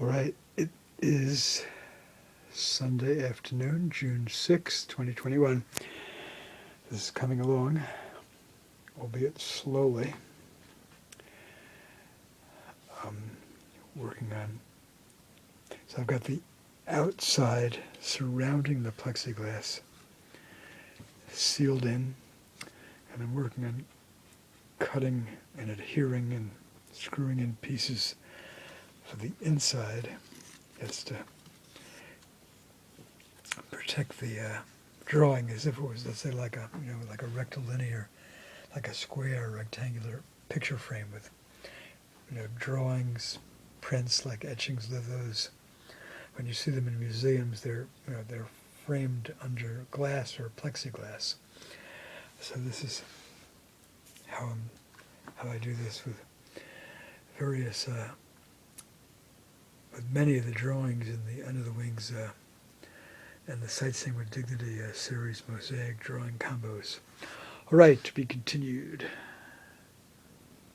All right, it is Sunday afternoon, June 6, 2021. This is coming along, albeit slowly. Working on, so I've got the outside surrounding the plexiglass sealed in, and I'm working on cutting and adhering and screwing in pieces for the inside. It's to protect the drawing as if it was, let's say, like a rectilinear, like a square rectangular picture frame with drawings, prints, like etchings of those. When you see them in museums, they're framed under glass or plexiglass. So this is how I do this with various with many of the drawings in the Under the Wings and the Sightseeing with Dignity series mosaic drawing combos. All right, to be continued.